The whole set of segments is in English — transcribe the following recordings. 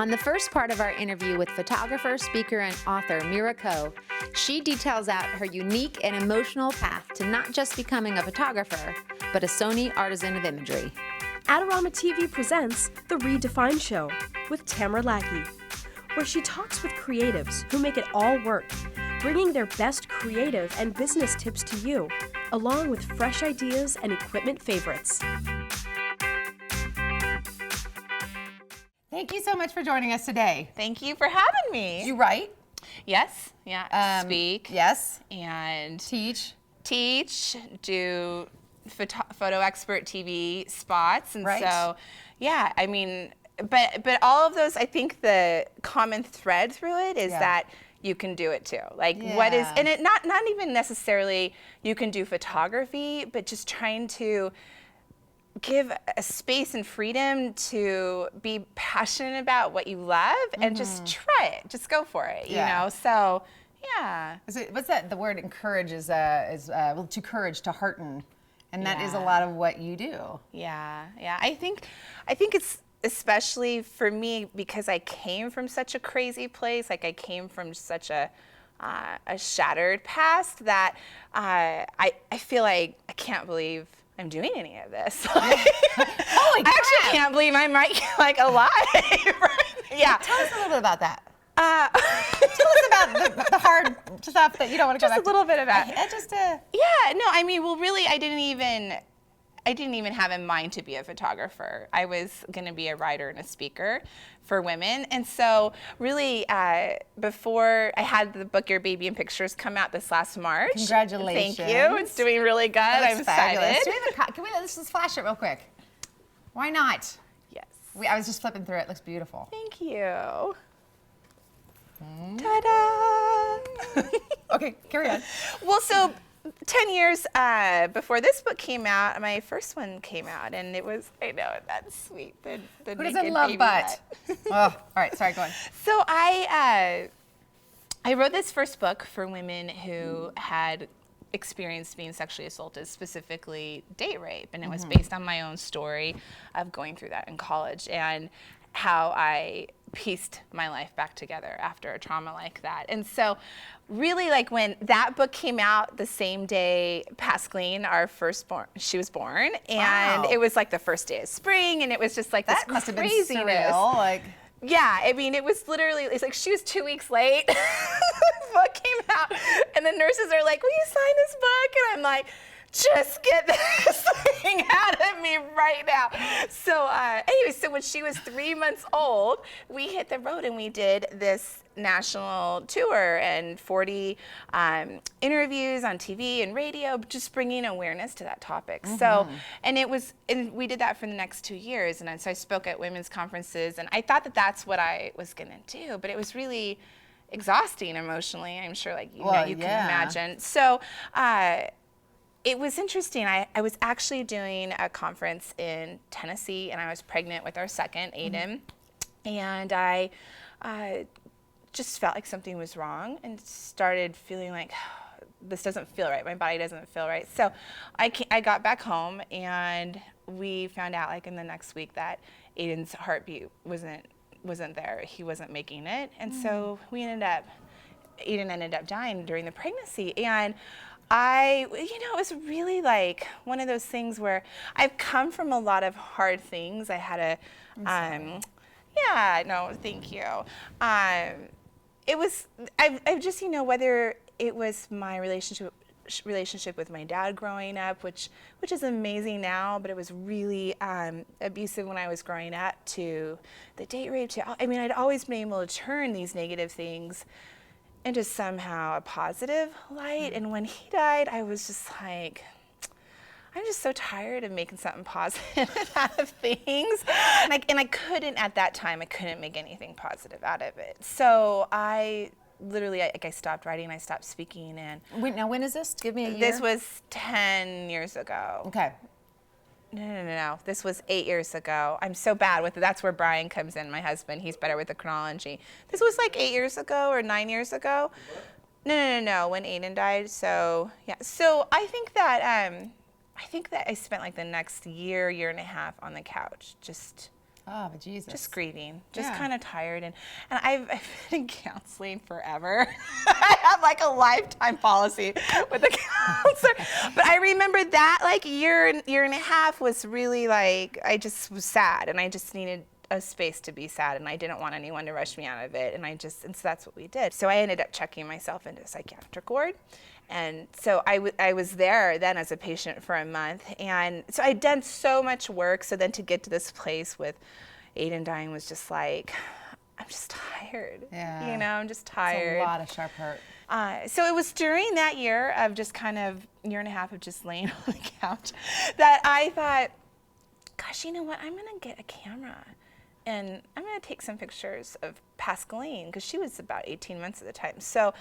On the first part of our interview with photographer, speaker, and author Me Ra Koh, she details out her unique and emotional path to not just becoming a photographer, but a Sony Artisan of Imagery. Adorama TV presents The reDefine Show with Tamara Lackey, where she talks with creatives who make it all work, bringing their best creative and business tips to you, along with fresh ideas and equipment favorites. Thank you so much for joining us today. Thank you for having me. You write? Yes, yeah, speak. Yes. And Teach, do photo expert TV spots. And right. So, yeah, I mean, but all of those, I think the common thread through it is that you can do it too. Like what is, and it not even necessarily you can do photography, but just trying to give a space and freedom to be passionate about what you love and just try it. Just go for it, you know? So, yeah. What's that? The word encourage is well, to courage, to hearten. And that is a lot of what you do. Yeah, yeah. I think it's especially for me because I came from such a crazy place. Like I came from such a shattered past that I feel like I can't believe I'm doing any of this. Holy crap. I actually can't believe I'm like alive. Yeah. Tell us a little bit about that. Tell us about the hard stuff that you don't want to go back to. Just a little bit about it. Yeah, no, I mean, well, really, I didn't even have in mind to be a photographer. I was going to be a writer and a speaker for women. And so really, before I had the book Your Baby in Pictures come out this last March. Congratulations. Thank you. It's doing really good. I'm excited. Let's just flash it real quick. Why not? Yes. I was just flipping through it. It looks beautiful. Thank you. Ta-da! Okay, carry on. Well, so 10 years before this book came out, my first one came out, and it was, I know, that's sweet. The Who doesn't love butt? Oh, all right, sorry, go on. So I wrote this first book for women who had experienced being sexually assaulted, specifically date rape, and it was based on my own story of going through that in college and how I pieced my life back together after a trauma like that. And so really, like when that book came out the same day Pascaline, our firstborn, she was born, and it was like the first day of spring, and it was just like that this must have been craziness. surreal, like. Yeah, I mean, it was literally, it's like she was 2 weeks late. The book came out, and the nurses are like, will you sign this book? And I'm like, just get this thing out of me right now. So anyway, so when she was 3 months old, we hit the road and we did this national tour and 40 interviews on TV and radio, just bringing awareness to that topic. So, and we did that for the next 2 years. And so I spoke at women's conferences, and I thought that that's what I was gonna do, but it was really exhausting emotionally. I'm sure like you can imagine. So, it was interesting. I was actually doing a conference in Tennessee, and I was pregnant with our second, Aiden, and I just felt like something was wrong and started feeling like, this doesn't feel right. My body doesn't feel right. So I got back home, and we found out like in the next week that Aiden's heartbeat wasn't there. He wasn't making it, and so Aiden ended up dying during the pregnancy. And it was really like one of those things where I've come from a lot of hard things. I had thank you. It was, I've just, whether it was my relationship with my dad growing up, which is amazing now, but it was really abusive when I was growing up, to the date rape, I'd always been able to turn these negative things into somehow a positive light. And when he died, I was just like, I'm just so tired of making something positive out of things. And I couldn't, at that time, I couldn't make anything positive out of it. So I literally, I stopped writing, I stopped speaking. And Wait, now when is this? Give me a year. This was 10 years ago. Okay. No. This was 8 years ago. I'm so bad with it. That's where Bryan comes in, my husband. He's better with the chronology. This was like 8 years ago or 9 years ago. No, when Aiden died. So, yeah. So I think that I spent like the next year and a half on the couch, just Oh, but Jesus. Just grieving, just Yeah. kind of tired. And I've been in counseling forever. I have like a lifetime policy with a counselor. But I remember that like year and a half was really like, I just was sad and I just needed a space to be sad and I didn't want anyone to rush me out of it. And so that's what we did. So I ended up checking myself into a psychiatric ward. And so I was there then as a patient for a month. And so I'd done so much work. So then to get to this place with Aiden dying was just like, I'm just tired. Yeah. You know, I'm just tired. It's a lot of sharp hurt. So it was during that year of just kind of year and a half of just laying on the couch that I thought, gosh, you know what? I'm going to get a camera. And I'm going to take some pictures of Pascaline because she was about 18 months at the time. So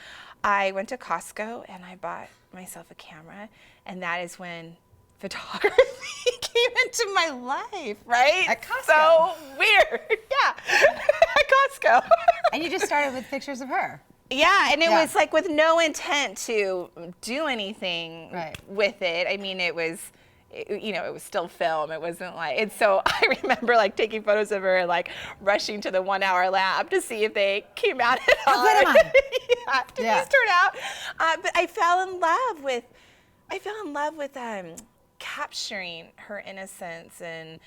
I went to Costco and I bought myself a camera. And that is when photography came into my life, right? At Costco. So weird. Yeah. At Costco. And you just started with pictures of her. Yeah, and it Yeah. was like with no intent to do anything Right. with it. I mean, it was still film. It wasn't like, and so I remember like taking photos of her and like rushing to the 1 hour lab to see if they came out at all. good am I? Yeah, did Yeah. these turn out? But I fell in love with capturing her innocence and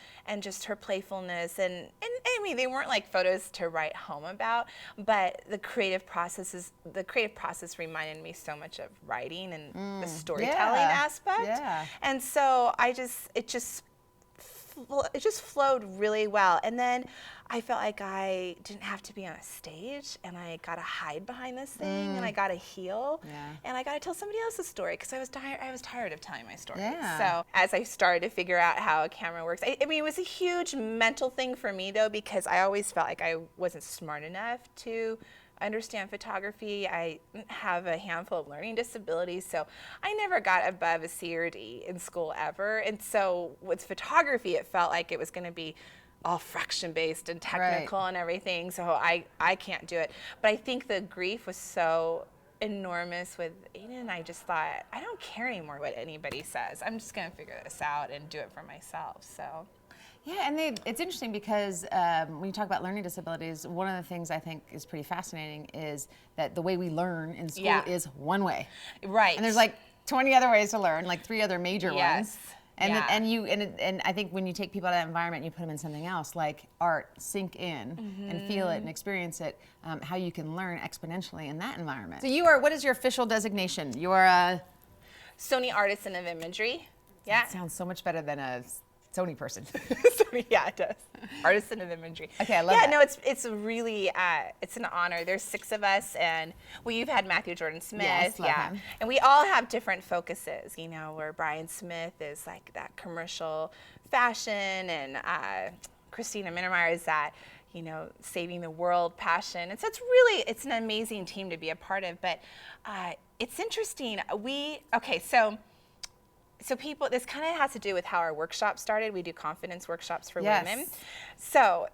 just her playfulness and I mean they weren't like photos to write home about, but the creative process reminded me so much of writing and the storytelling aspect. Yeah. And so it just flowed really well. And then I felt like I didn't have to be on a stage and I got to hide behind this thing and I got to heal and I got to tell somebody else's story because I was tired of telling my story. Yeah. So as I started to figure out how a camera works, I mean, it was a huge mental thing for me though, because I always felt like I wasn't smart enough to understand photography. I have a handful of learning disabilities, so I never got above a C or D in school ever. And so with photography, it felt like it was going to be all fraction-based and technical and everything, so I can't do it. But I think the grief was so enormous with Aiden, I just thought, I don't care anymore what anybody says. I'm just going to figure this out and do it for myself. So. Yeah, and it's interesting because when you talk about learning disabilities, one of the things I think is pretty fascinating is that the way we learn in school is one way. Right. And there's like 20 other ways to learn, like 3 other major ones. And Yeah. and I think when you take people out of that environment and you put them in something else, like art, sink in and feel it and experience it, how you can learn exponentially in that environment. So you are, what is your official designation? You are a Sony Artisan of Imagery. Yeah. That sounds so much better than a Sony person. Yeah, it does. Artisan of Imagery. Okay, I love that. Yeah, no, it's really, it's an honor. There's 6 of us, and you've had Matthew Jordan Smith. Yes, love him. And we all have different focuses, you know, where Bryan Smith is like that commercial fashion, and Christina Minnemeyer is that, you know, saving the world passion. And so it's an amazing team to be a part of, but it's interesting. So people, this kind of has to do with how our workshop started. We do confidence workshops for women. So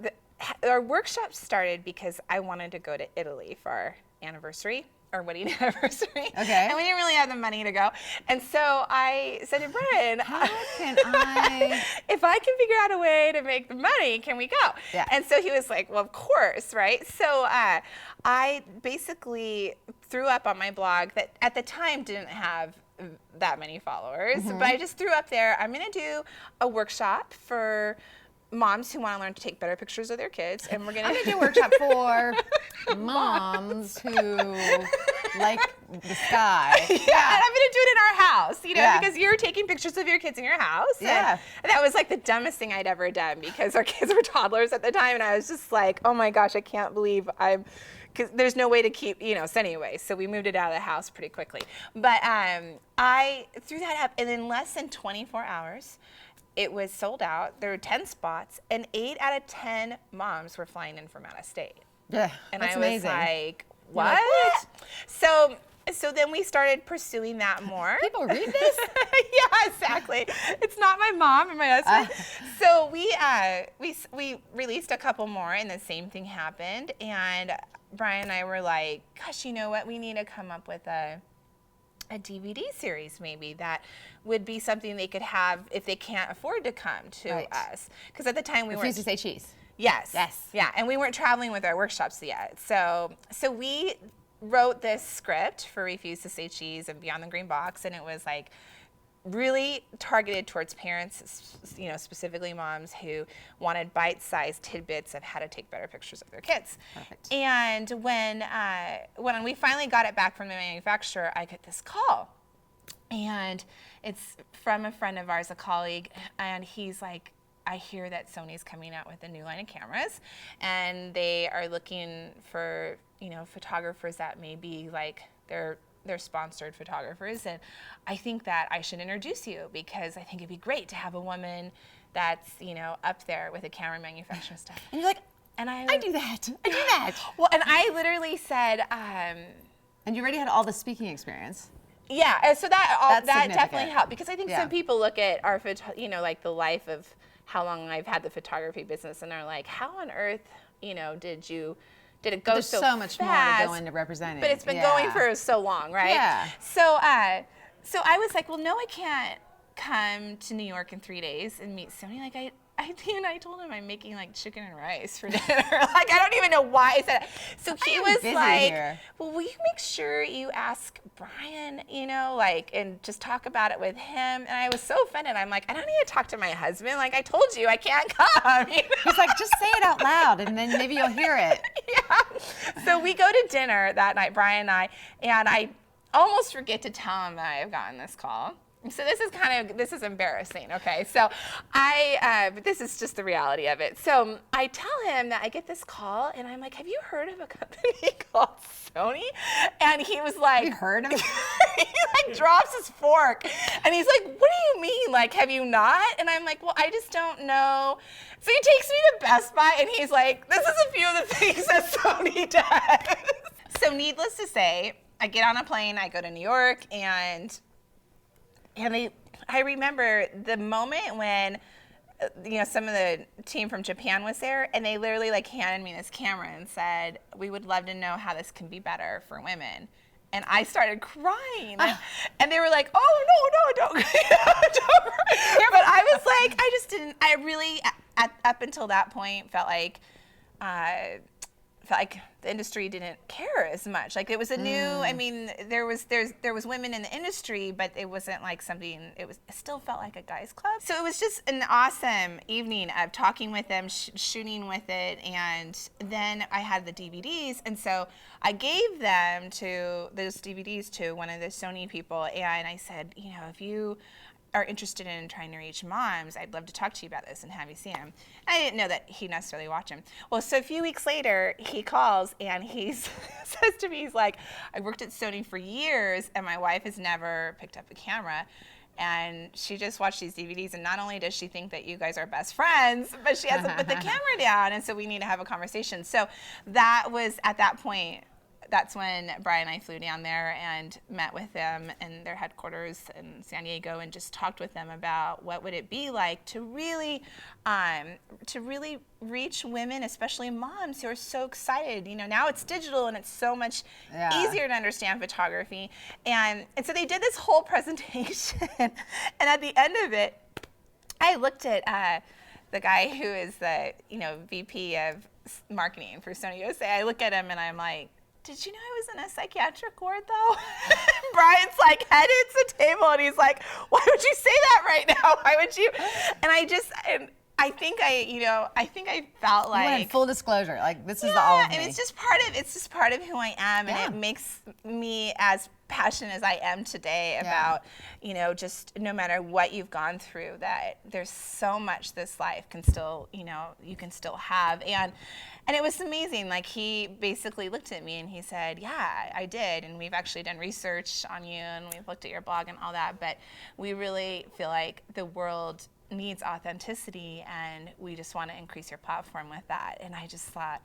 our workshop started because I wanted to go to Italy for our anniversary, our wedding anniversary. Okay. And we didn't really have the money to go. And so I said to Bryan, How can I? if I can figure out a way to make the money, can we go? Yeah. And so he was like, well, of course, right? So I basically threw up on my blog that at the time didn't have that many followers, but I just threw up there, I'm going to do a workshop for moms who want to learn to take better pictures of their kids, and we're going to do a workshop for moms who like the sky. Yeah, and I'm going to do it in our house, you know, Yeah. because you're taking pictures of your kids in your house. Yeah. And that was like the dumbest thing I'd ever done because our kids were toddlers at the time, and I was just like, oh my gosh, I can't believe because there's no way to keep, you know, so anyway, so we moved it out of the house pretty quickly. But I threw that up, and in less than 24 hours, it was sold out. There were 10 spots, and 8 out of 10 moms were flying in from out of state. Yeah, And that's I was amazing. like, You're what? like, what? So then we started pursuing that more. People read this? Yeah, exactly. It's not my mom and my husband. So we released a couple more, and the same thing happened. And Bryan and I were like, gosh, you know what? We need to come up with a DVD series maybe that would be something they could have if they can't afford to come to us. Because at the time we Refuse weren't. to say cheese. Yes. Yes. Yeah, and we weren't traveling with our workshops yet. So we wrote this script for Refuse to Say Cheese and Beyond the Green Box, and it was like really targeted towards parents, specifically moms who wanted bite-sized tidbits of how to take better pictures of their kids. Perfect. And when we finally got it back from the manufacturer, I get this call, and it's from a friend of ours, a colleague, and he's like, I hear that Sony's coming out with a new line of cameras, and they are looking for photographers that may be like they're sponsored photographers, and I think that I should introduce you because I think it'd be great to have a woman that's up there with a camera manufacturing stuff. And you're like, and I do that. I do that. Well, and I literally said, and you already had all the speaking experience. Yeah, so that significant. definitely helped because I think Yeah. some people look at our like the life of how long I've had the photography business, and they're like, how on earth did it go There's so much fast? more to go into representing. But it's been going for so long, right? Yeah. So I was like, well, no, I can't come to New York in 3 days and meet Sony. Like I told him I'm making like chicken and rice for dinner. Like I don't even know why I said it. So he was like, well, will you make sure you ask Bryan, and just talk about it with him? And I was so offended. I'm like, I don't need to talk to my husband. Like I told you, I can't come. He's like, just say it out loud, and then maybe you'll hear it. Yeah. So we go to dinner that night, Bryan and I almost forget to tell him that I have gotten this call. So this is embarrassing, okay? So but this is just the reality of it. So I tell him that I get this call, and I'm like, have you heard of a company called Sony? And he was like, Have you heard of it? he like drops his fork, and he's like, what do you mean? Like, have you not? And I'm like, well, I just don't know. So he takes me to Best Buy, and he's like, this is a few of the things that Sony does. So needless to say, I get on a plane, I go to New York, and I remember the moment when some of the team from Japan was there, and they literally like handed me this camera and said, we would love to know how this can be better for women. And I started crying, and they were like, oh no, don't. But I was like, I really up until that point felt like the industry didn't care as much. Like it was a new, I mean, there was women in the industry, but it wasn't like something, it still felt like a guys club. So it was just an awesome evening of talking with them, shooting with it, and then I had the DVDs, and so I gave those DVDs to one of the Sony people, and I said, if you are interested in trying to reach moms, I'd love to talk to you about this and have you see him. I didn't know that he necessarily watched him. Well, so a few weeks later, he calls and he says to me, he's like, I worked at Sony for years and my wife has never picked up a camera. And she just watched these DVDs, and not only does she think that you guys are best friends, but she hasn't put the camera down, and so we need to have a conversation. So that was, at that point, that's when Bryan and I flew down there and met with them in their headquarters in San Diego and just talked with them about what would it be like to really reach women, especially moms who are so excited. Now it's digital and it's so much easier to understand photography. And so they did this whole presentation, and at the end of it, I looked at the guy who is the VP of marketing for Sony USA. I look at him and I'm like, did you know I was in a psychiatric ward though? Bryan's like head hits the table and he's like, why would you say that right now? Why would you? And I think I felt like, you wanted full disclosure, like this is all of me. And it's just part of who I am, and it makes me as passionate as I am today about, just no matter what you've gone through, that there's so much this life can still, you can still have. And it was amazing. Like he basically looked at me and he said, yeah, I did. And we've actually done research on you and we've looked at your blog and all that. But we really feel like the world needs authenticity and we just want to increase your platform with that. And I just thought,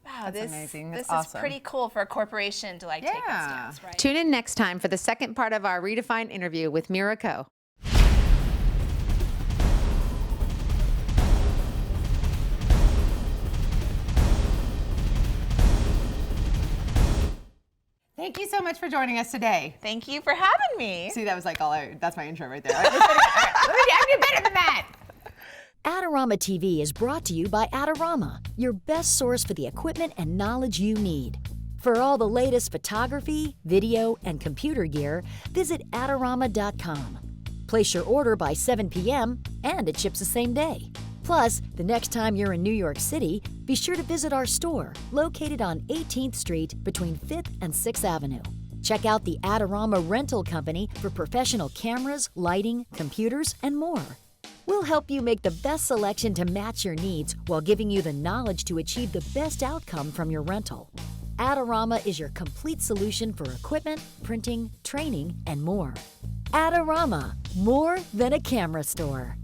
wow, That's amazing. That's this awesome. is pretty cool for a corporation to take a stance, right? Tune in next time for the second part of our reDefine interview with Me Ra Koh. Thank you so much for joining us today. Thany you for having me. See, that was like that's my intro right there. I can do better than that. Adorama TV is brought to you by Adorama, your best source for the equipment and knowledge you need. For all the latest photography, video, and computer gear, visit Adorama.com. Place your order by 7 p.m. and it ships the same day. Plus, the next time you're in New York City, be sure to visit our store located on 18th Street between 5th and 6th Avenue. Check out the Adorama Rental Company for professional cameras, lighting, computers, and more. We'll help you make the best selection to match your needs while giving you the knowledge to achieve the best outcome from your rental. Adorama is your complete solution for equipment, printing, training, and more. Adorama, more than a camera store.